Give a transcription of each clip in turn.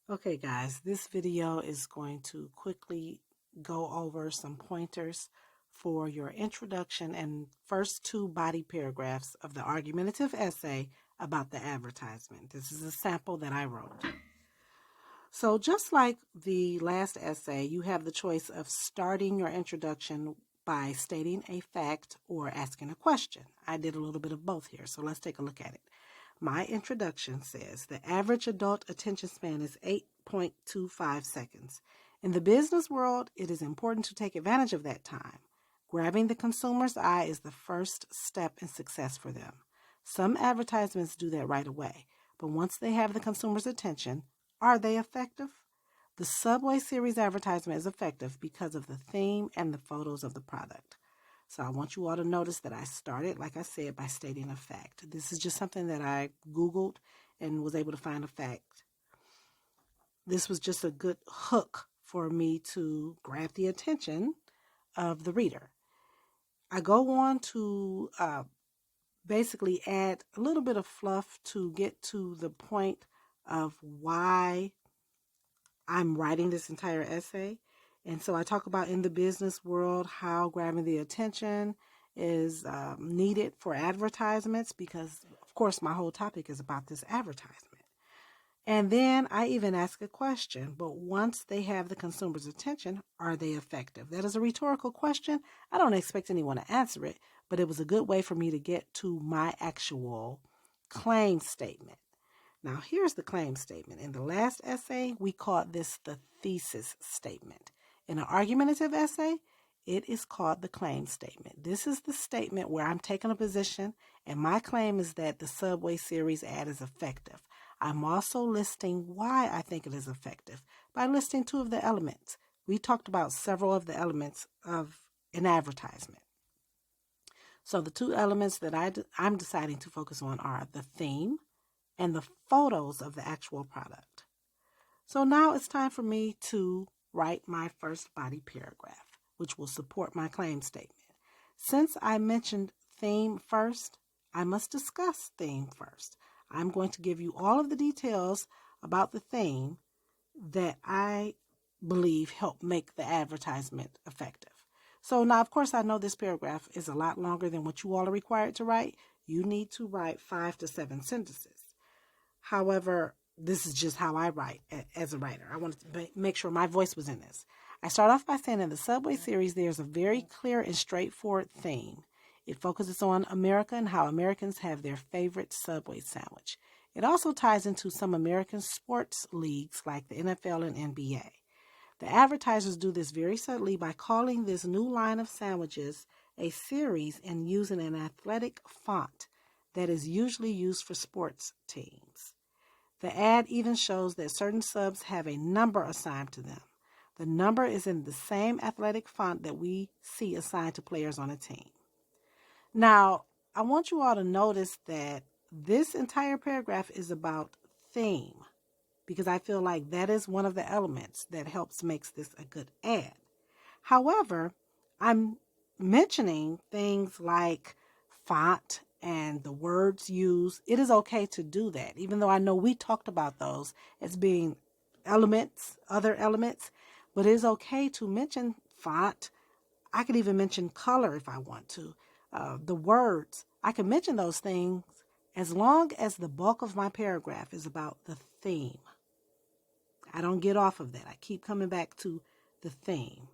Okay guys, this video is going to quickly go over some pointers for your introduction and first two body paragraphs of the argumentative essay about the advertisement. This is a sample that I wrote. So just like the last essay, you have the choice of starting your introduction by stating a fact or asking a question. I did a little bit of both here, so let's take a look at it. My introduction says the average adult attention span is 8.25 seconds. In the business world, it is important to take advantage of that time. Grabbing the consumer's eye is the first step in success for them. Some advertisements do that right away, but once they have the consumer's attention, are they effective? The Subway series advertisement is effective because of the theme and the photos of the product. So I want you all to notice that I started, like I said, by stating a fact. This is just something that I Googled and was able to find a fact. This was just a good hook for me to grab the attention of the reader. I go on to basically add a little bit of fluff to get to the point of why I'm writing this entire essay. And so I talk about in the business world how grabbing the attention is needed for advertisements because, of course, my whole topic is about this advertisement. And then I even ask a question, but once they have the consumer's attention, are they effective? That is a rhetorical question. I don't expect anyone to answer it, but it was a good way for me to get to my actual claim statement. Now, here's the claim statement. In the last essay, we called this the thesis statement. In an argumentative essay, it is called the claim statement. This is the statement where I'm taking a position, and my claim is that the Subway series ad is effective. I'm also listing why I think it is effective by listing two of the elements. We talked about several of the elements of an advertisement. So the two elements that I'm deciding to focus on are the theme and the photos of the actual product. So now it's time for me to write my first body paragraph, which will support my claim statement. Since I mentioned theme first, I must discuss theme first. I'm going to give you all of the details about the theme that I believe help make the advertisement effective. So now, of course, I know this paragraph is a lot longer than what you all are required to write. You need to write 5 to 7 sentences. However, this is just how I write as a writer. I wanted to make sure my voice was in this. I start off by saying in the Subway series, there's a very clear and straightforward theme. It focuses on America and how Americans have their favorite Subway sandwich. It also ties into some American sports leagues like the NFL and NBA. The advertisers do this very subtly by calling this new line of sandwiches a series and using an athletic font that is usually used for sports teams. The ad even shows that certain subs have a number assigned to them. The number is in the same athletic font that we see assigned to players on a team. Now, I want you all to notice that this entire paragraph is about theme because I feel like that is one of the elements that helps makes this a good ad. However, I'm mentioning things like font and the words used. It is okay to do that, even though I know we talked about those as being elements, other elements, but it is okay to mention font. I could even mention color if I want to. The words, I can mention those things as long as the bulk of my paragraph is about the theme. I don't get off of that. I keep coming back to the theme.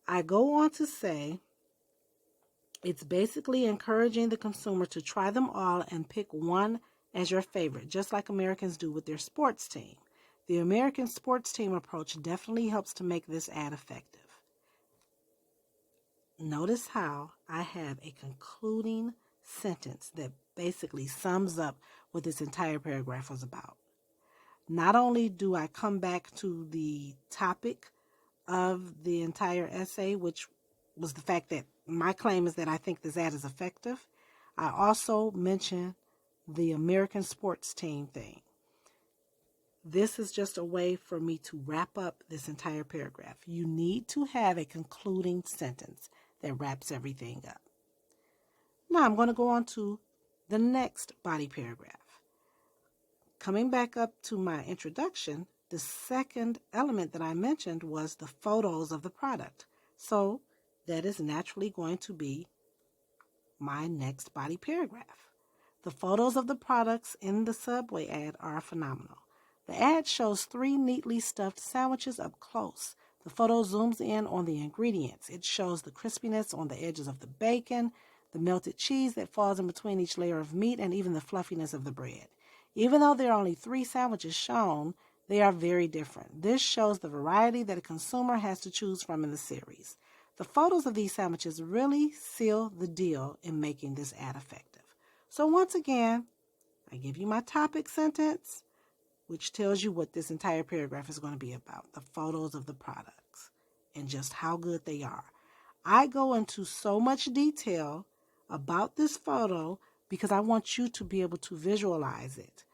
I go on to say it's basically encouraging the consumer to try them all and pick one as your favorite, just like Americans do with their sports team. The American sports team approach definitely helps to make this ad effective. Notice how I have a concluding sentence that basically sums up what this entire paragraph was about. Not only do I come back to the topic of the entire essay, which was the fact that my claim is that I think this ad is effective, I also mention the American sports team thing. This is just a way for me to wrap up this entire paragraph. You need to have a concluding sentence that wraps everything up. Now I'm going to go on to the next body paragraph. Coming back up to my introduction, The second element that I mentioned was the photos of the product. So that is naturally going to be my next body paragraph. The photos of the products in the Subway ad are phenomenal. The ad shows 3 neatly stuffed sandwiches up close. The photo zooms in on the ingredients. It shows the crispiness on the edges of the bacon, the melted cheese that falls in between each layer of meat, and even the fluffiness of the bread. Even though there are only 3 sandwiches shown, they are very different. This shows the variety that a consumer has to choose from in the series. The photos of these sandwiches really seal the deal in making this ad effective. So once again, I give you my topic sentence, which tells you what this entire paragraph is going to be about, the photos of the products and just how good they are. I go into so much detail about this photo because I want you to be able to visualize it.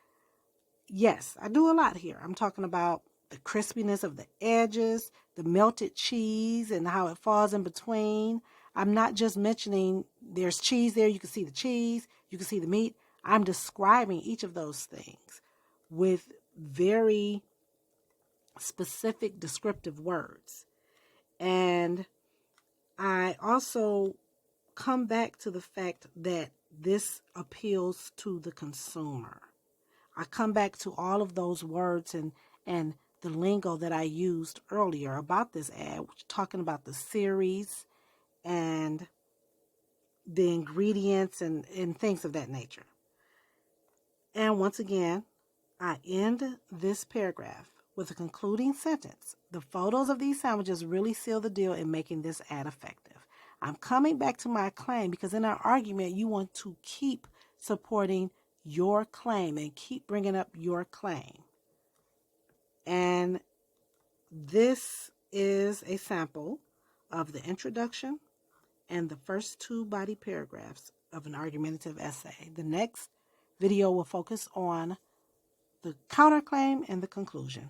Yes, I do a lot here. I'm talking about the crispiness of the edges, the melted cheese and how it falls in between. I'm not just mentioning there's cheese there. You can see the cheese. You can see the meat. I'm describing each of those things with very specific descriptive words. And I also come back to the fact that this appeals to the consumer. I come back to all of those words and the lingo that I used earlier about this ad, talking about the series and the ingredients and things of that nature. And once again, I end this paragraph with a concluding sentence. The photos of these sandwiches really seal the deal in making this ad effective. I'm coming back to my claim because in our argument, you want to keep supporting your claim and keep bringing up your claim. And this is a sample of the introduction and the first 2 body paragraphs of an argumentative essay. The next video will focus on the counterclaim and the conclusion.